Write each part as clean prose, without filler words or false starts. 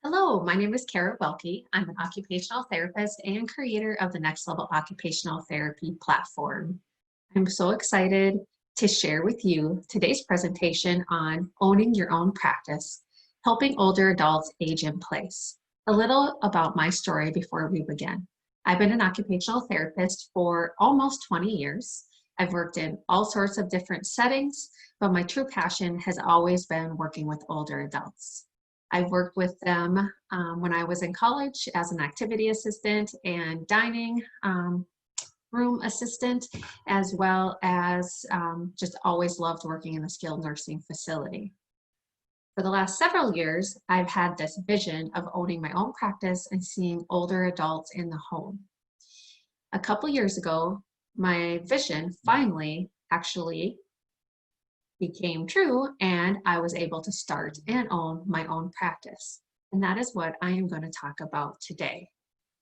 Hello, my name is Kara Welke. I'm an occupational therapist and creator of the Next Level Occupational Therapy platform. I'm so excited to share with you today's presentation on owning your own practice, helping older adults age in place. A little about my story before we begin. I've been an occupational therapist for almost 20 years. I've worked in all sorts of different settings, but my true passion has always been working with older adults. I've worked with them when I was in college as an activity assistant and dining room assistant, as well as just always loved working in a skilled nursing facility. For the last several years, I've had this vision of owning my own practice and seeing older adults in the home. A couple years ago, my vision finally actually became true, and I was able to start and own my own practice. And that is what I am going to talk about today.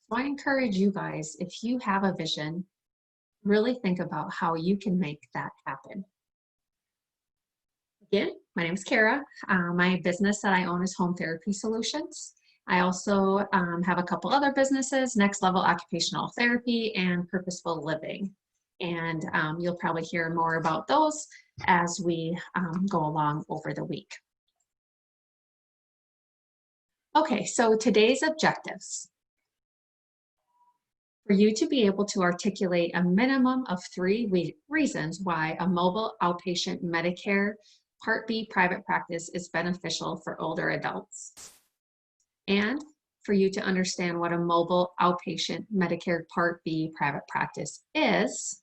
So I encourage you guys, if you have a vision, really think about how you can make that happen. Again, my name is Kara. My business that I own is Home Therapy Solutions. I also have a couple other businesses, Next Level Occupational Therapy and Purposeful Living. And you'll probably hear more about those as we go along over the week. Okay, so today's objectives. For you to be able to articulate a minimum of 3 reasons why a mobile outpatient Medicare Part B private practice is beneficial for older adults. And for you to understand what a mobile outpatient Medicare Part B private practice is,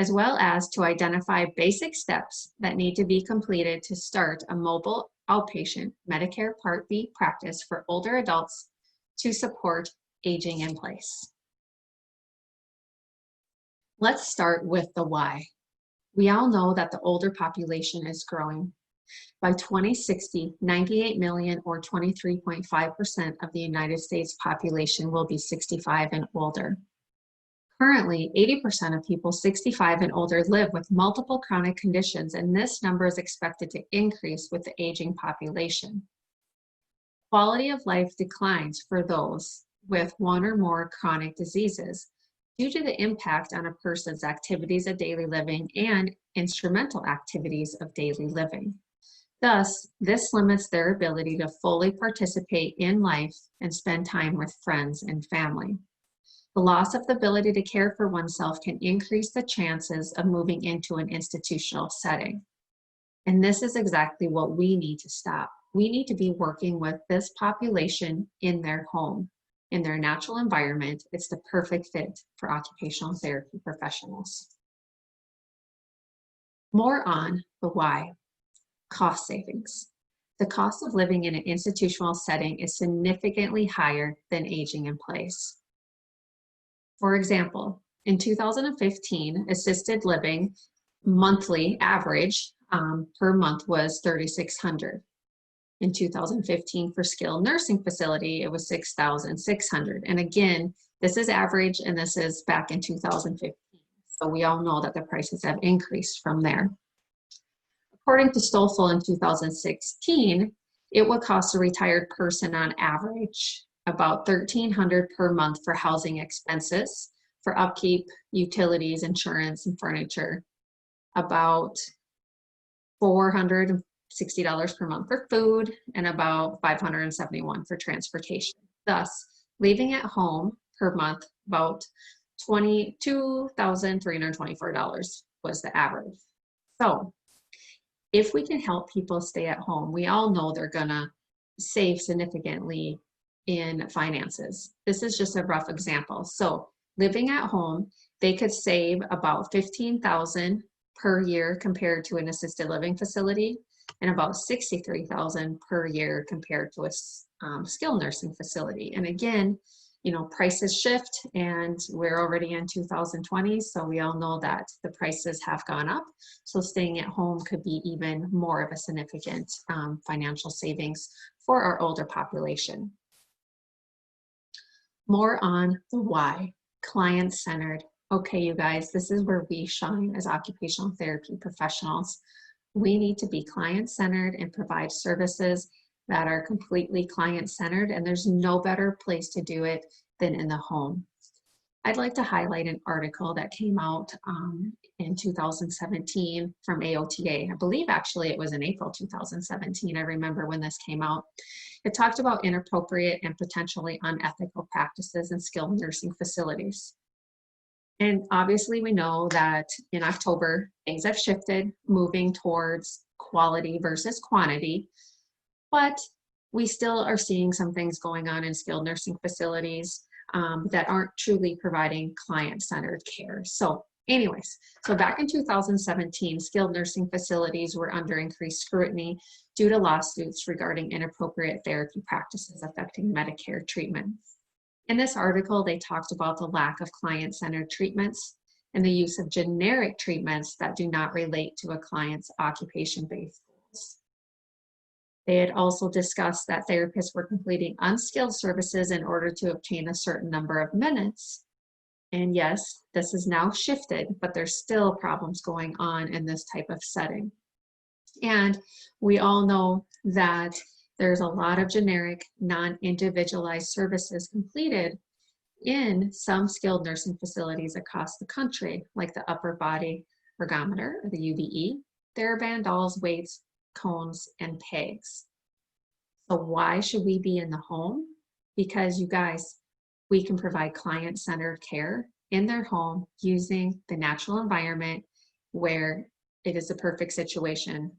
as well as to identify basic steps that need to be completed to start a mobile outpatient Medicare Part B practice for older adults to support aging in place. Let's start with the why. We all know that the older population is growing. By 2060, 98 million or 23.5% of the United States population will be 65 and older. Currently, 80% of people 65 and older live with multiple chronic conditions, and this number is expected to increase with the aging population. Quality of life declines for those with one or more chronic diseases due to the impact on a person's activities of daily living and instrumental activities of daily living. Thus, this limits their ability to fully participate in life and spend time with friends and family. The loss of the ability to care for oneself can increase the chances of moving into an institutional setting. And this is exactly what we need to stop. We need to be working with this population in their home, in their natural environment. It's the perfect fit for occupational therapy professionals. More on the why. Cost savings. The cost of living in an institutional setting is significantly higher than aging in place. For example, in 2015, assisted living monthly average per month was $3,600. In 2015, for skilled nursing facility, it was $6,600. And again, this is average, and this is back in 2015. So we all know that the prices have increased from there. According to Stoffel in 2016, it would cost a retired person on average about $1,300 per month for housing expenses, for upkeep, utilities, insurance, and furniture, about $460 per month for food, and about $571 for transportation. Thus, leaving at home per month, about $22,324 was the average. So, if we can help people stay at home, we all know they're gonna save significantly in finances. This is just a rough example. So living at home, they could save about $15,000 per year compared to an assisted living facility, and about $63,000 per year compared to a skilled nursing facility. And again, you know, prices shift, and we're already in 2020, so we all know that the prices have gone up. So staying at home could be even more of a significant financial savings for our older population. More on the why, client-centered. Okay, you guys, this is where we shine as occupational therapy professionals. We need to be client-centered and provide services that are completely client-centered, and there's no better place to do it than in the home. I'd like to highlight an article that came out in 2017 from AOTA. I believe actually it was in April 2017. I remember when this came out. It talked about inappropriate and potentially unethical practices in skilled nursing facilities. And obviously we know that in October, things have shifted, moving towards quality versus quantity, but we still are seeing some things going on in skilled nursing facilities that aren't truly providing client-centered care. So anyways, so back in 2017, skilled nursing facilities were under increased scrutiny due to lawsuits regarding inappropriate therapy practices affecting Medicare treatments. In this article, they talked about the lack of client-centered treatments and the use of generic treatments that do not relate to a client's occupation-based goals. They had also discussed that therapists were completing unskilled services in order to obtain a certain number of minutes. And yes, this is now shifted, but there's still problems going on in this type of setting. And we all know that there's a lot of generic, non-individualized services completed in some skilled nursing facilities across the country, like the upper body ergometer, or the UBE, TheraBand dolls, weights, cones, and pegs. So why should we be in the home? Because you guys, we can provide client-centered care in their home using the natural environment where it is a perfect situation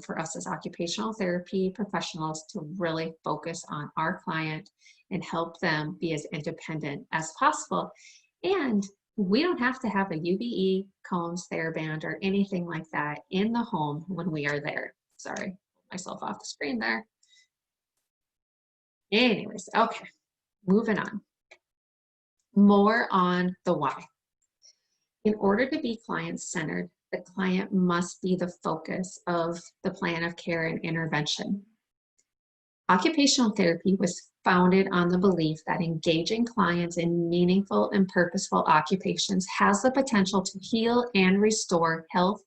for us as occupational therapy professionals to really focus on our client and help them be as independent as possible. And we don't have to have a UBE, cones, TheraBand, or anything like that in the home when we are there. Sorry, pulled myself off the screen there. Anyways, okay, moving on. More on the why. In order to be client-centered, the client must be the focus of the plan of care and intervention. Occupational therapy was founded on the belief that engaging clients in meaningful and purposeful occupations has the potential to heal and restore health,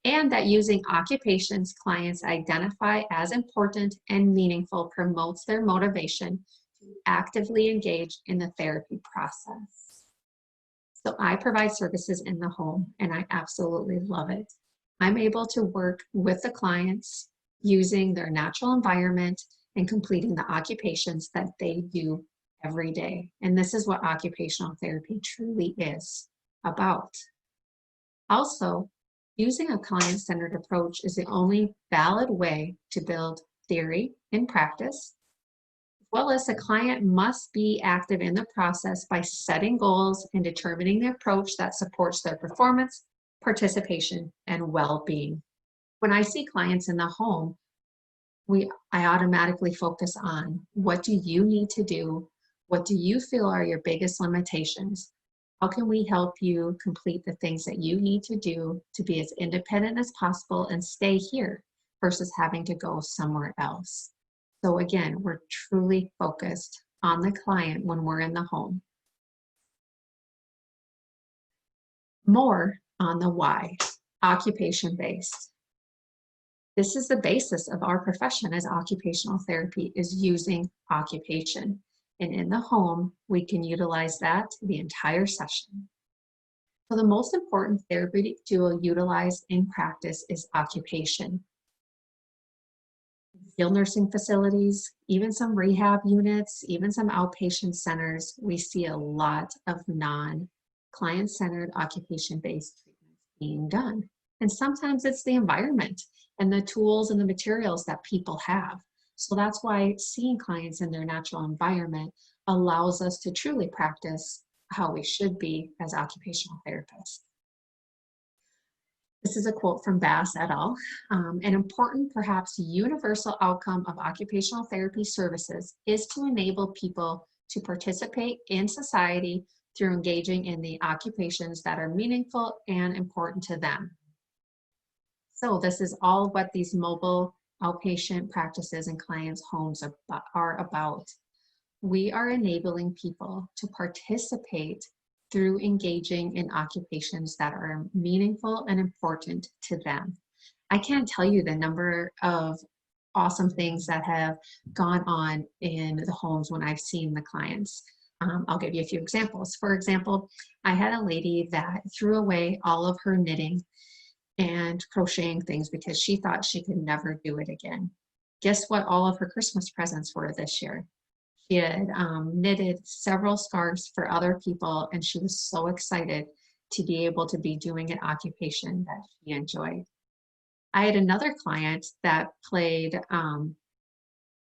and that using occupations clients identify as important and meaningful promotes their motivation to actively engage in the therapy process. So I provide services in the home, and I absolutely love it. I'm able to work with the clients using their natural environment and completing the occupations that they do every day. And this is what occupational therapy truly is about. Also, using a client-centered approach is the only valid way to build theory in practice, as well as the client must be active in the process by setting goals and determining the approach that supports their performance, participation, and well-being. When I see clients in the home, I automatically focus on what do you need to do? What do you feel are your biggest limitations? How can we help you complete the things that you need to do to be as independent as possible and stay here versus having to go somewhere else? So again, we're truly focused on the client when we're in the home. More on the why, occupation-based. This is the basis of our profession as occupational therapy is using occupation. And in the home, we can utilize that the entire session. So the most important therapeutic tool utilized in practice is occupation. Skilled nursing facilities, even some rehab units, even some outpatient centers, we see a lot of non-client-centered occupation-based treatments being done. And sometimes it's the environment and the tools and the materials that people have. So that's why seeing clients in their natural environment allows us to truly practice how we should be as occupational therapists. This is a quote from Bass et al. An important, perhaps universal outcome of occupational therapy services is to enable people to participate in society through engaging in the occupations that are meaningful and important to them. So this is all what these mobile outpatient practices and clients' homes are about. We are enabling people to participate through engaging in occupations that are meaningful and important to them. I can't tell you the number of awesome things that have gone on in the homes when I've seen the clients. I'll give you a few examples. For example, I had a lady that threw away all of her knitting and crocheting things because she thought she could never do it again. Guess what all of her Christmas presents were this year? She had knitted several scarves for other people, and she was so excited to be able to be doing an occupation that she enjoyed. I had another client that played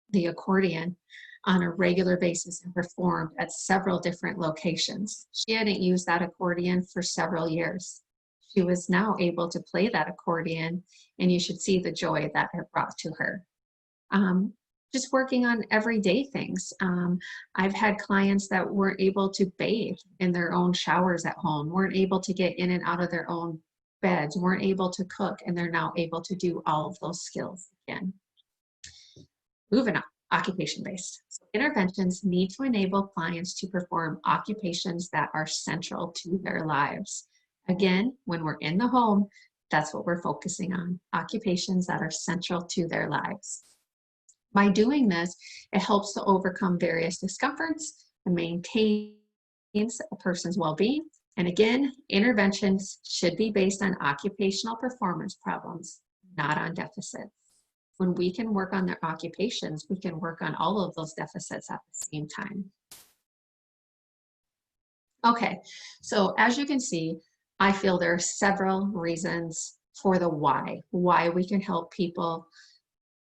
the accordion on a regular basis and performed at several different locations. She hadn't used that accordion for several years. She was now able to play that accordion, and you should see the joy that it brought to her. Just working on everyday things. I've had clients that weren't able to bathe in their own showers at home, weren't able to get in and out of their own beds, weren't able to cook, and they're now able to do all of those skills again. Moving on, occupation-based. So interventions need to enable clients to perform occupations that are central to their lives. Again, when we're in the home, that's what we're focusing on, occupations that are central to their lives. By doing this, it helps to overcome various discomforts and maintains a person's well-being. And again, interventions should be based on occupational performance problems, not on deficits. When we can work on their occupations, we can work on all of those deficits at the same time. Okay, so as you can see, I feel there are several reasons for the why we can help people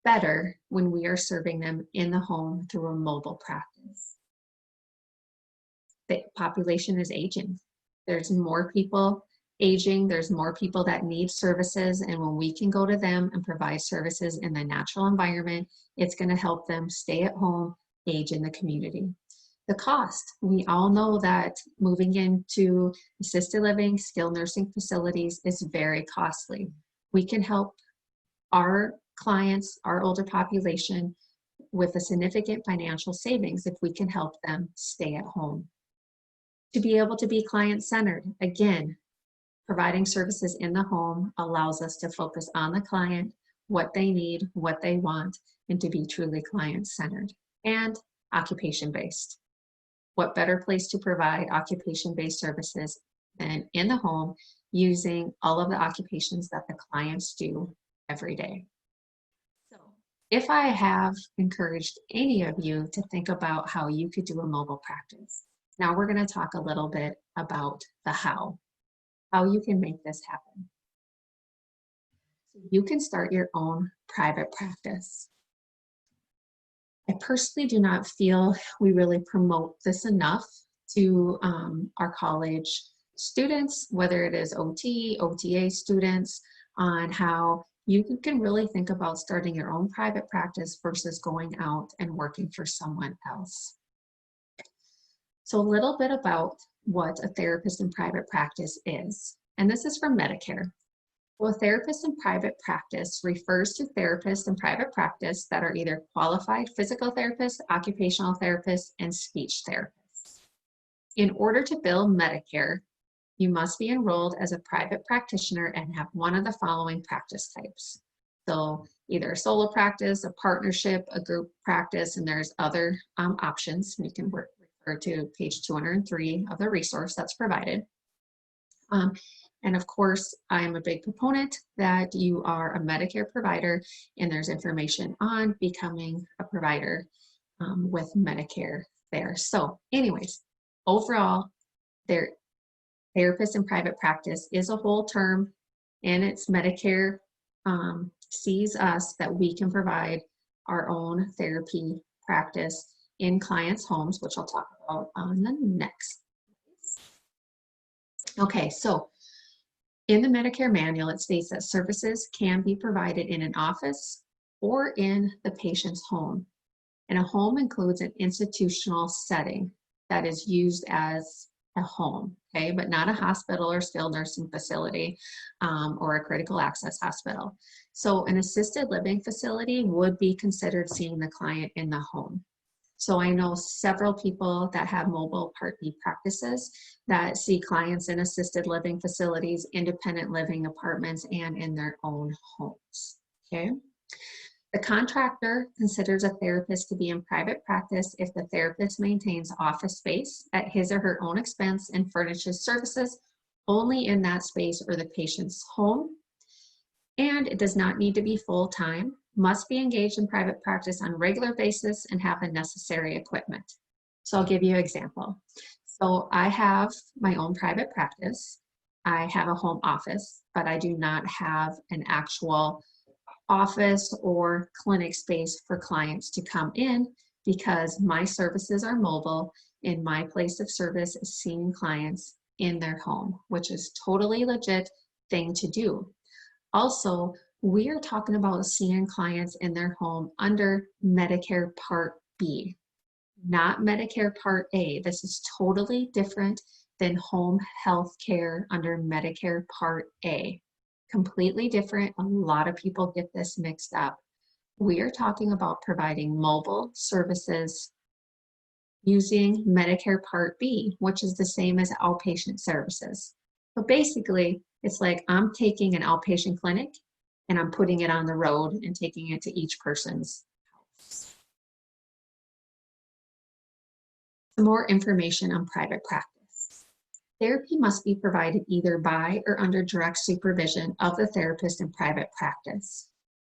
better when we are serving them in the home through a mobile practice. The population is aging. There's more people aging, there's more people that need services, and when we can go to them and provide services in the natural environment, it's going to help them stay at home, age in the community. The cost, we all know that moving into assisted living, skilled nursing facilities is very costly. We can help our clients, our older population, with a significant financial savings if we can help them stay at home. To be able to be client-centered, again, providing services in the home allows us to focus on the client, what they need, what they want, and to be truly client-centered. And occupation-based. What better place to provide occupation-based services than in the home using all of the occupations that the clients do every day. So if I have encouraged any of you to think about how you could do a mobile practice, now we're going to talk a little bit about the how you can make this happen. So you can start your own private practice. I personally do not feel we really promote this enough to our college students, whether it is OT, OTA students, on how you can really think about starting your own private practice versus going out and working for someone else. So a little bit about what a therapist in private practice is, and this is from Medicare. Well, a therapist in private practice refers to therapists in private practice that are either qualified physical therapists, occupational therapists, and speech therapists. In order to bill Medicare, you must be enrolled as a private practitioner and have one of the following practice types. So either a solo practice, a partnership, a group practice, and there's other options. You can refer to page 203 of the resource that's provided. And of course, I'm a big proponent that you are a Medicare provider, and there's information on becoming a provider with Medicare there. So anyways, overall, therapist in private practice is a whole term, and it's Medicare sees us that we can provide our own therapy practice in clients' homes, which I'll talk about on the next. Okay, so in the Medicare manual, it states that services can be provided in an office or in the patient's home. And a home includes an institutional setting that is used as a home, okay, but not a hospital or skilled nursing facility or a critical access hospital. So an assisted living facility would be considered seeing the client in the home. So I know several people that have mobile Part B practices that see clients in assisted living facilities, independent living apartments, and in their own homes, okay? The contractor considers a therapist to be in private practice if the therapist maintains office space at his or her own expense and furnishes services only in that space or the patient's home. And it does not need to be full-time, must be engaged in private practice on a regular basis, and have the necessary equipment. So I'll give you an example. So I have my own private practice. I have a home office, but I do not have an actual office or clinic space for clients to come in because my services are mobile and my place of service is seeing clients in their home, which is totally legit thing to do. Also, we are talking about seeing clients in their home under Medicare Part B, not Medicare Part A. This is totally different than home health care under Medicare Part A. Completely different. A lot of people get this mixed up. We are talking about providing mobile services using Medicare Part B, which is the same as outpatient services. So basically, it's like I'm taking an outpatient clinic and I'm putting it on the road and taking it to each person's house. Some more information on private practice. Therapy must be provided either by or under direct supervision of the therapist in private practice.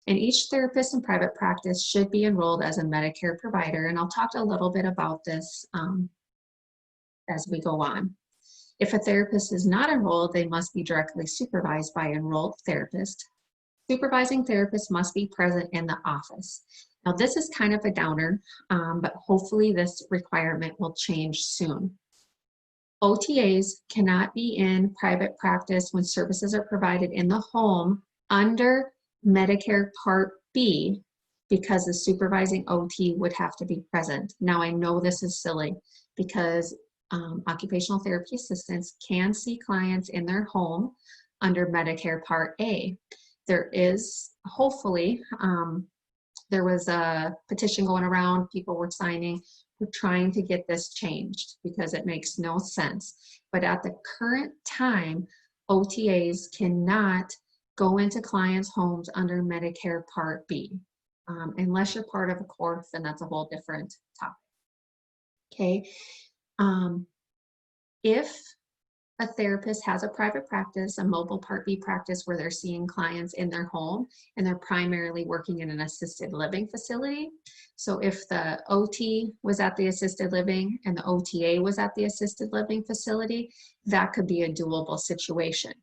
And each therapist in private practice should be enrolled as a Medicare provider, and I'll talk a little bit about this as we go on. If a therapist is not enrolled, they must be directly supervised by an enrolled therapist. Supervising therapists must be present in the office. Now this is kind of a downer, but hopefully this requirement will change soon. OTAs cannot be in private practice when services are provided in the home under Medicare Part B because the supervising OT would have to be present. Now I know this is silly because occupational therapy assistants can see clients in their home under Medicare Part A. There is, hopefully, there was a petition going around, people were signing, we're trying to get this changed because it makes no sense. But at the current time, OTAs cannot go into clients' homes under Medicare Part B. Unless you're part of a course, then that's a whole different topic. Okay. If a therapist has a private practice, a mobile Part B practice where they're seeing clients in their home and they're primarily working in an assisted living facility. So if the OT was at the assisted living and the OTA was at the assisted living facility, that could be a doable situation.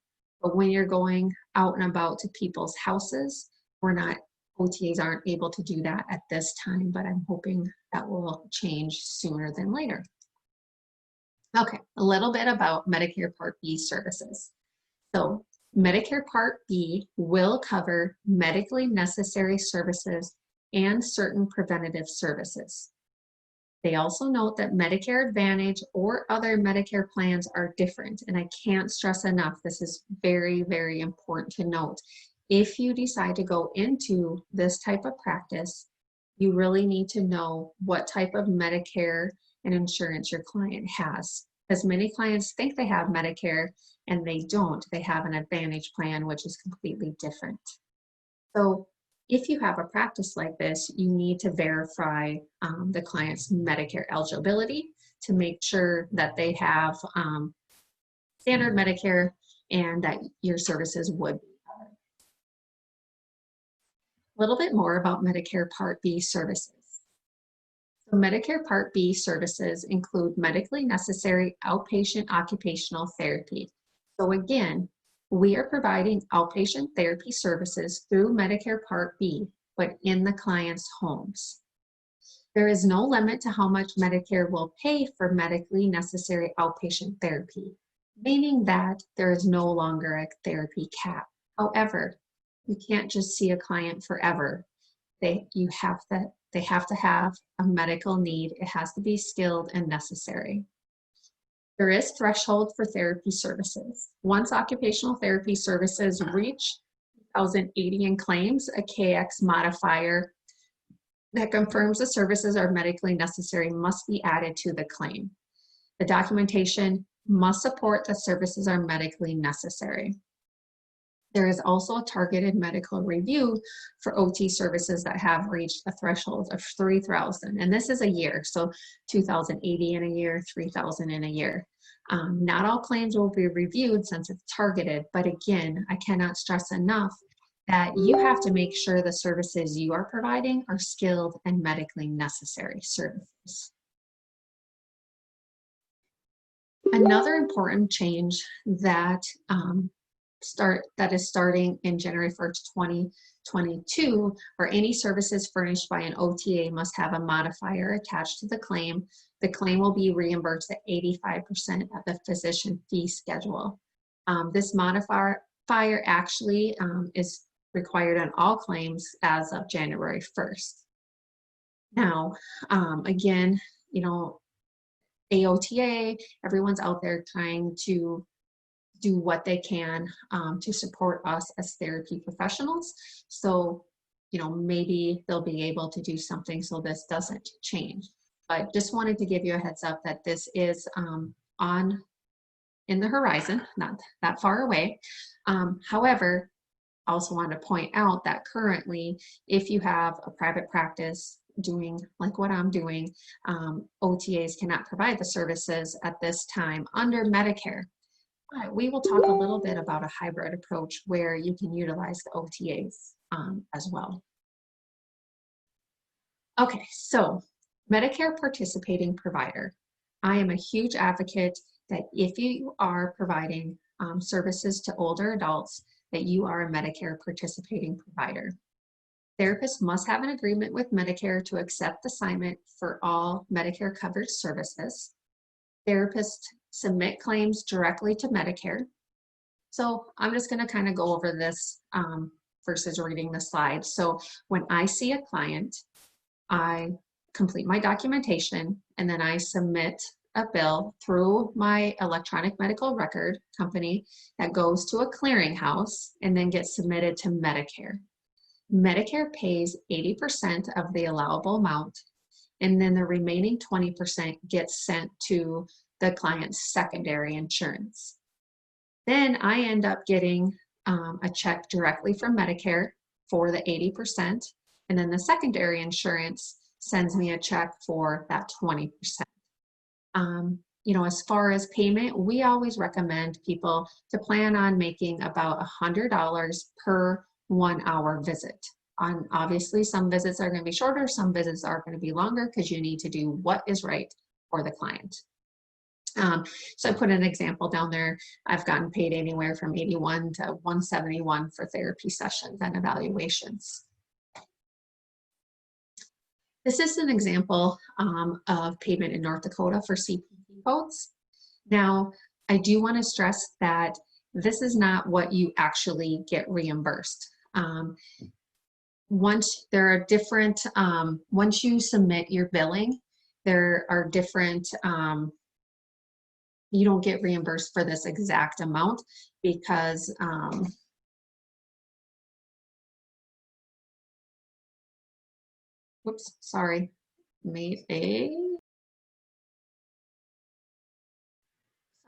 But when you're going out and about to people's houses, OTAs aren't able to do that at this time, but I'm hoping that will change sooner than later. Okay, a little bit about Medicare Part B services. So Medicare Part B will cover medically necessary services and certain preventative services. They also note that Medicare Advantage or other Medicare plans are different, and I can't stress enough, this is very, very important to note. If you decide to go into this type of practice, you really need to know what type of Medicare and insurance your client has. As many clients think they have Medicare and they don't, they have an Advantage plan, which is completely different. So if you have a practice like this, you need to verify the client's Medicare eligibility to make sure that they have standard Medicare and that your services would be covered. A little bit more about Medicare Part B services. So Medicare Part B services include medically necessary outpatient occupational therapy. So again, we are providing outpatient therapy services through Medicare Part B, but in the client's homes. There is no limit to how much Medicare will pay for medically necessary outpatient therapy, meaning that there is no longer a therapy cap. However, you can't just see a client forever. They have to have a medical need. It has to be skilled and necessary. There is threshold for therapy services. Once occupational therapy services reach 1,080 in claims, a KX modifier that confirms the services are medically necessary must be added to the claim. The documentation must support that services are medically necessary. There is also a targeted medical review for OT services that have reached a threshold of 3,000. And this is a year, so 2,080 in a year, 3,000 in a year. Not all claims will be reviewed since it's targeted, but again, I cannot stress enough that you have to make sure the services you are providing are skilled and medically necessary services. Another important change that is starting in January 1st, 2022, or any services furnished by an OTA must have a modifier attached to the claim. The claim will be reimbursed at 85% of the physician fee schedule. This modifier actually is required on all claims as of January 1st. Now, again, you know, AOTA, everyone's out there trying to do what they can to support us as therapy professionals. So, you know, maybe they'll be able to do something so this doesn't change. But just wanted to give you a heads up that this is in the horizon, not that far away. However, I also want to point out that currently, if you have a private practice doing like what I'm doing, OTAs cannot provide the services at this time under Medicare. But we will talk a little bit about a hybrid approach where you can utilize the OTAs as well. Okay, so Medicare Participating Provider. I am a huge advocate that if you are providing services to older adults, that you are a Medicare Participating Provider. Therapists must have an agreement with Medicare to accept assignment for all Medicare coverage services. Therapists submit claims directly to Medicare. So I'm just going to kind of go over this versus reading the slide. So when I see a client, I complete my documentation and then I submit a bill through my electronic medical record company that goes to a clearinghouse and then gets submitted to Medicare. Medicare pays 80% of the allowable amount, and then the remaining 20% gets sent to the client's secondary insurance. Then I end up getting a check directly from Medicare for the 80%, and then the secondary insurance sends me a check for that 20%. You know, as far as payment, we always recommend people to plan on making about $100 per 1 hour visit. Obviously, some visits are going to be shorter, some visits are going to be longer because you need to do what is right for the client. So I put an example down there. I've gotten paid anywhere from 81 to 171 for therapy sessions and evaluations. This is an example of payment in North Dakota for CPT codes. Now, I do want to stress that this is not what you actually get reimbursed. Once there are different, once you submit your billing, there are different, you don't get reimbursed for this exact amount because whoops, sorry,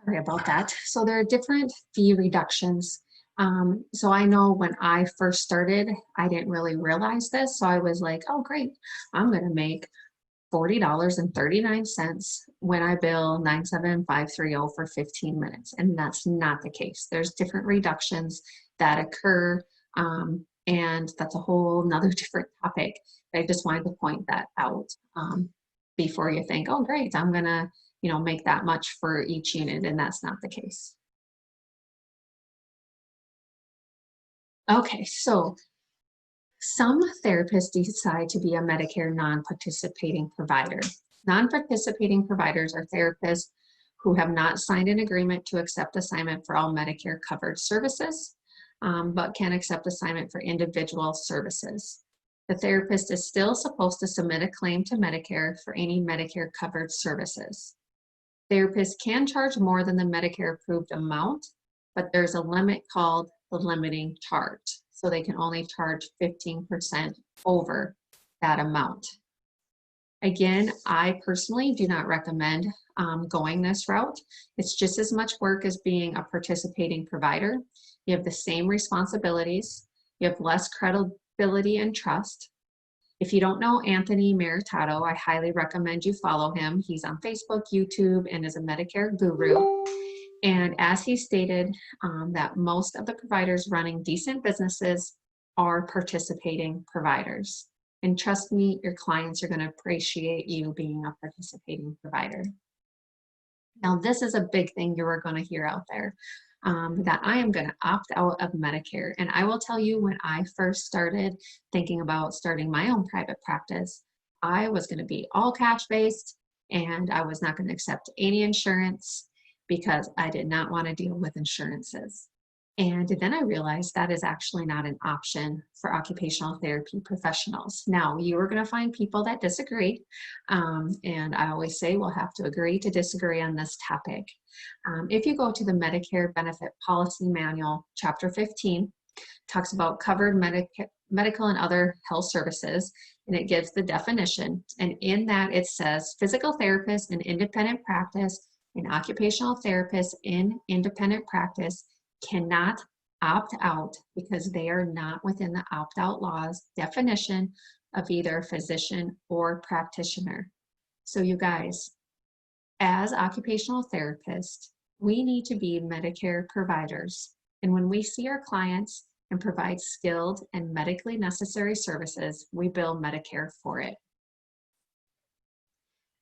sorry about that. So there are different fee reductions. So I know when I first started, I didn't really realize this. So I was like, oh, great, I'm going to make $40.39 when I bill 97530 for 15 minutes. And that's not the case. There's different reductions that occur. And that's a whole nother different topic. I just wanted to point that out before you think, oh, great, I'm going to, you know, make that much for each unit. And that's not the case. Okay, so some therapists decide to be a Medicare non-participating provider. Non-participating providers are therapists who have not signed an agreement to accept assignment for all Medicare covered services, but can accept assignment for individual services. The therapist is still supposed to submit a claim to Medicare for any Medicare covered services. Therapists can charge more than the Medicare approved amount, but there's a limit called the limiting charge. So they can only charge 15% over that amount. Again, I personally do not recommend going this route. It's just as much work as being a participating provider. You have the same responsibilities. You have less credibility and trust. If you don't know Anthony Meritato, I highly recommend you follow him. He's on Facebook, YouTube, and is a Medicare guru. And as he stated, that most of the providers running decent businesses are participating providers. And trust me, your clients are going to appreciate you being a participating provider. Now, this is a big thing you are going to hear out there, that I am going to opt out of Medicare. And I will tell you, when I first started thinking about starting my own private practice, I was going to be all cash-based, and I was not going to accept any insurance because I did not want to deal with insurances. And then I realized that is actually not an option for occupational therapy professionals. Now, you are going to find people that disagree. And I always say we'll have to agree to disagree on this topic. If you go to the Medicare Benefit Policy Manual, Chapter 15, talks about covered medical and other health services, and it gives the definition. And in that it says physical therapists in independent practice and occupational therapists in independent practice cannot opt out because they are not within the opt-out law's definition of either physician or practitioner. So you guys, as occupational therapists, we need to be Medicare providers. And when we see our clients and provide skilled and medically necessary services, we bill Medicare for it.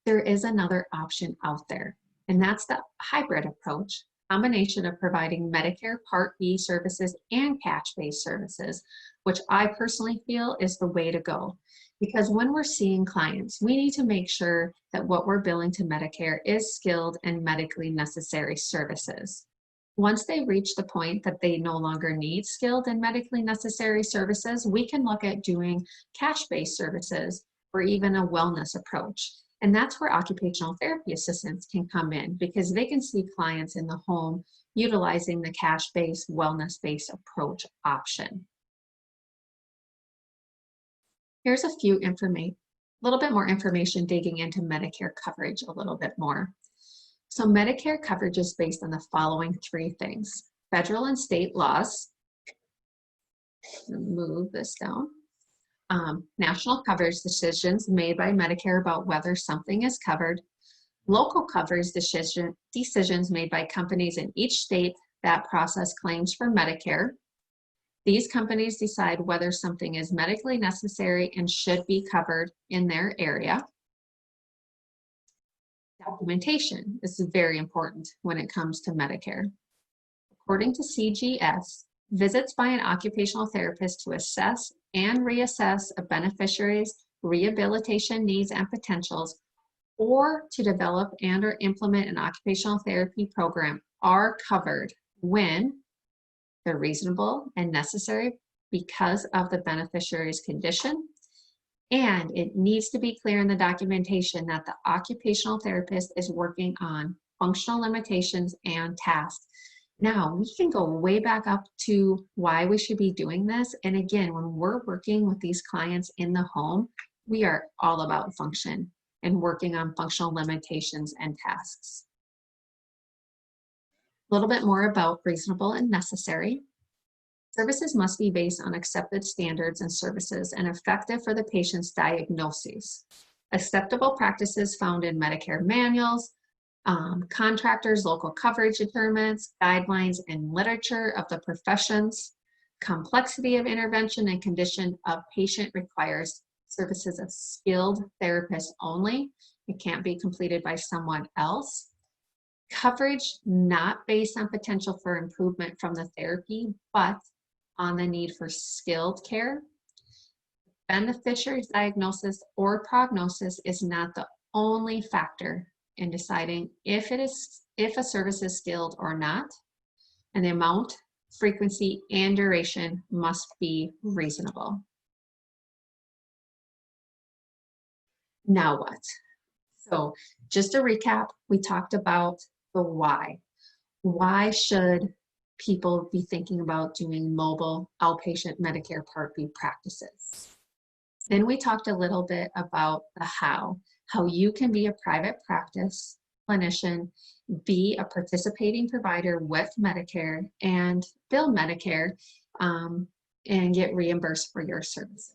There is another option out there, and that's the hybrid approach, combination of providing Medicare Part B services and cash-based services, which I personally feel is the way to go. Because when we're seeing clients, we need to make sure that what we're billing to Medicare is skilled and medically necessary services. Once they reach the point that they no longer need skilled and medically necessary services, we can look at doing cash-based services or even a wellness approach. And that's where occupational therapy assistants can come in, because they can see clients in the home utilizing the cash-based, wellness-based approach option. Here's a little bit more information digging into Medicare coverage a little bit more. So Medicare coverage is based on the following three things: federal and state laws. Move this down. National coverage decisions made by Medicare about whether something is covered, local coverage decisions made by companies in each state that process claims for Medicare. These companies decide whether something is medically necessary and should be covered in their area. Documentation. This is very important when it comes to Medicare. According to CGS, visits by an occupational therapist to assess and reassess a beneficiary's rehabilitation needs and potentials, or to develop and or implement an occupational therapy program, are covered when they're reasonable and necessary because of the beneficiary's condition. And it needs to be clear in the documentation that the occupational therapist is working on functional limitations and tasks. Now, we can go way back up to why we should be doing this. And again, when we're working with these clients in the home, we are all about function and working on functional limitations and tasks. A little bit more about reasonable and necessary. Services must be based on accepted standards and services and effective for the patient's diagnoses. Acceptable practices found in Medicare manuals, contractors, local coverage determinants, guidelines, and literature of the professions. Complexity of intervention and condition of patient requires services of skilled therapists only. It can't be completed by someone else. Coverage not based on potential for improvement from the therapy, but on the need for skilled care. Beneficiary's diagnosis or prognosis is not the only factor in deciding if a service is skilled or not, and the amount, frequency, and duration must be reasonable. Now what? So just to recap, we talked about the why. Why should people be thinking about doing mobile outpatient Medicare Part B practices? Then we talked a little bit about the how you can be a private practice clinician, be a participating provider with Medicare, and bill Medicare and get reimbursed for your services.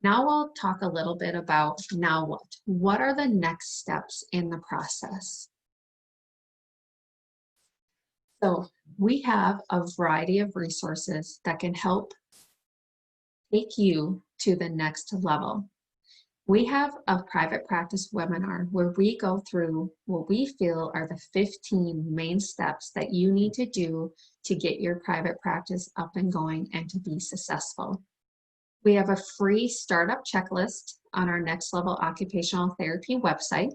Now we'll talk a little bit about now what. What are the next steps in the process? So we have a variety of resources that can help take you to the next level. We have a private practice webinar where we go through what we feel are the 15 main steps that you need to do to get your private practice up and going and to be successful. We have a free startup checklist on our Next Level Occupational Therapy website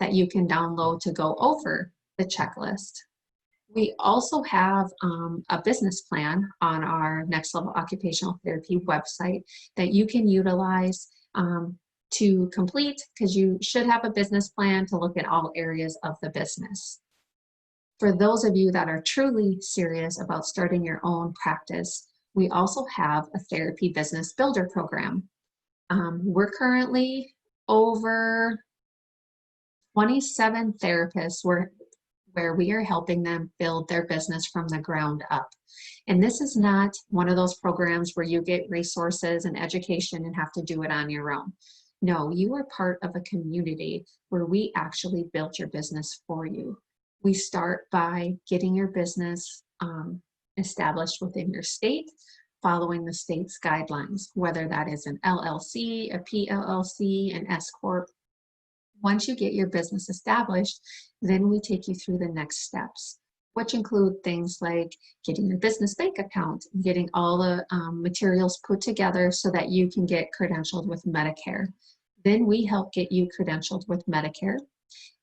that you can download to go over the checklist. We also have a business plan on our Next Level Occupational Therapy website that you can utilize to complete, because you should have a business plan to look at all areas of the business. For those of you that are truly serious about starting your own practice, we also have a therapy business builder program. We're currently over 27 therapists where we are helping them build their business from the ground up. And this is not one of those programs where you get resources and education and have to do it on your own. No, you are part of a community where we actually built your business for you. We start by getting your business established within your state, following the state's guidelines, whether that is an LLC, a PLLC, an S Corp. Once you get your business established, then we take you through the next steps, which include things like getting your business bank account, getting all the materials put together so that you can get credentialed with Medicare. Then we help get you credentialed with Medicare.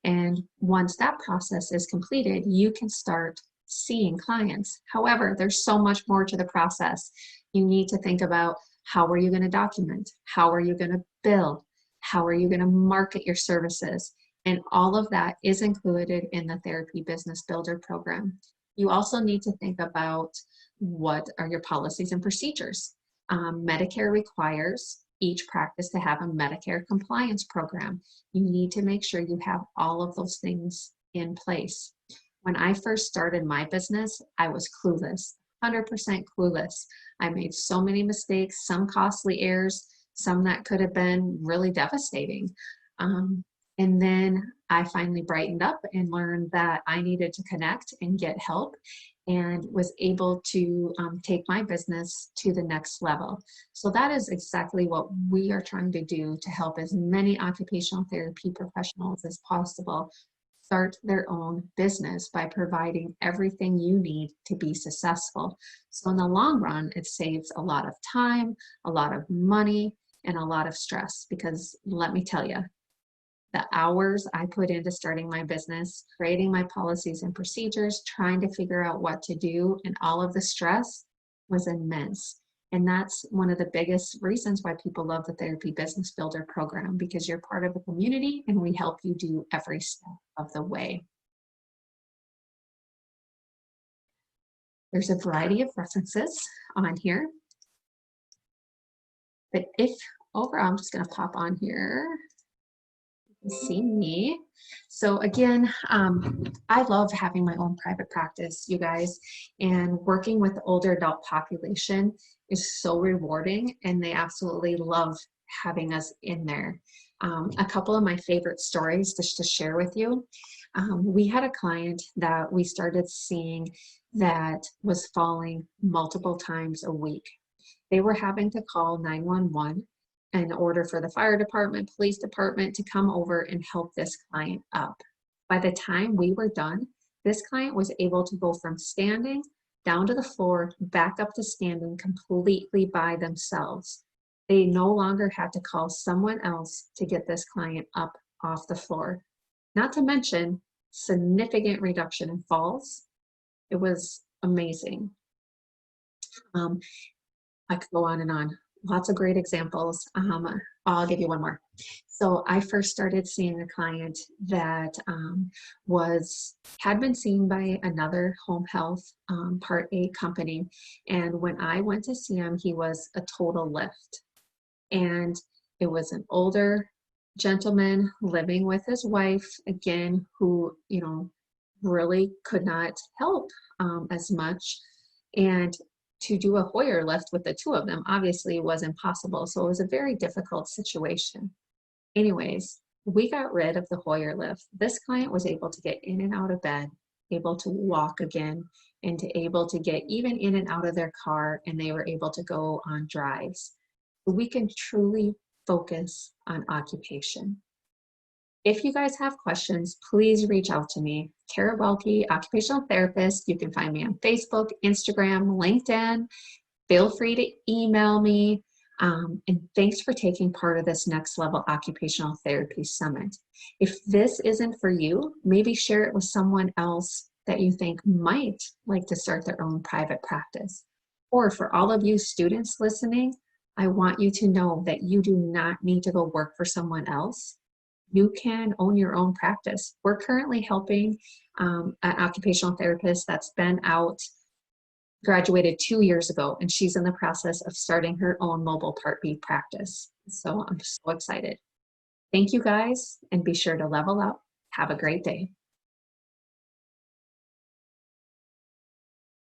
And once that process is completed, you can start seeing clients. However, there's so much more to the process. You need to think about, how are you going to document? How are you going to bill? How are you going to market your services? And all of that is included in the Therapy Business Builder program. You also need to think about, what are your policies and procedures? Medicare requires each practice to have a Medicare compliance program. You need to make sure you have all of those things in place. When I first started my business, I was clueless, 100% clueless. I made so many mistakes, some costly errors, some that could have been really devastating. And then I finally brightened up and learned that I needed to connect and get help, and was able to take my business to the next level. So that is exactly what we are trying to do to help as many occupational therapy professionals as possible start their own business by providing everything you need to be successful. So in the long run, it saves a lot of time, a lot of money, and a lot of stress, because let me tell you, the hours I put into starting my business, creating my policies and procedures, trying to figure out what to do, and all of the stress was immense. And that's one of the biggest reasons why people love the Therapy Business Builder program, because you're part of a community and we help you do every step of the way. There's a variety of references on here. But if overall, I'm just going to pop on here. See me. So again, I love having my own private practice, you guys, and working with the older adult population is so rewarding, and they absolutely love having us in there. A couple of my favorite stories just to share with you. We had a client that we started seeing that was falling multiple times a week. They were having to call 911 in order for the fire department, police department to come over and help this client up. By the time we were done, this client was able to go from standing down to the floor, back up to standing completely by themselves. They no longer had to call someone else to get this client up off the floor. Not to mention significant reduction in falls. It was amazing. I could go on and on. Lots of great examples. I'll give you one more. So I first started seeing a client that had been seen by another home health Part A company. And when I went to see him, he was a total lift. And it was an older gentleman living with his wife, again, who, really could not help as much. And to do a Hoyer lift with the two of them obviously was impossible. So it was a very difficult situation. Anyways, we got rid of the Hoyer lift. This client was able to get in and out of bed, able to walk again, and to able to get even in and out of their car, and they were able to go on drives. We can truly focus on occupation. If you guys have questions, please reach out to me. Kara Welke, occupational therapist. You can find me on Facebook, Instagram, LinkedIn. Feel free to email me. And thanks for taking part of this Next Level Occupational Therapy Summit. If this isn't for you, maybe share it with someone else that you think might like to start their own private practice. Or for all of you students listening, I want you to know that you do not need to go work for someone else. You can own your own practice. We're currently helping an occupational therapist that's been out, graduated 2 years ago, and she's in the process of starting her own mobile Part B practice. So I'm so excited. Thank you guys, and be sure to level up. Have a great day.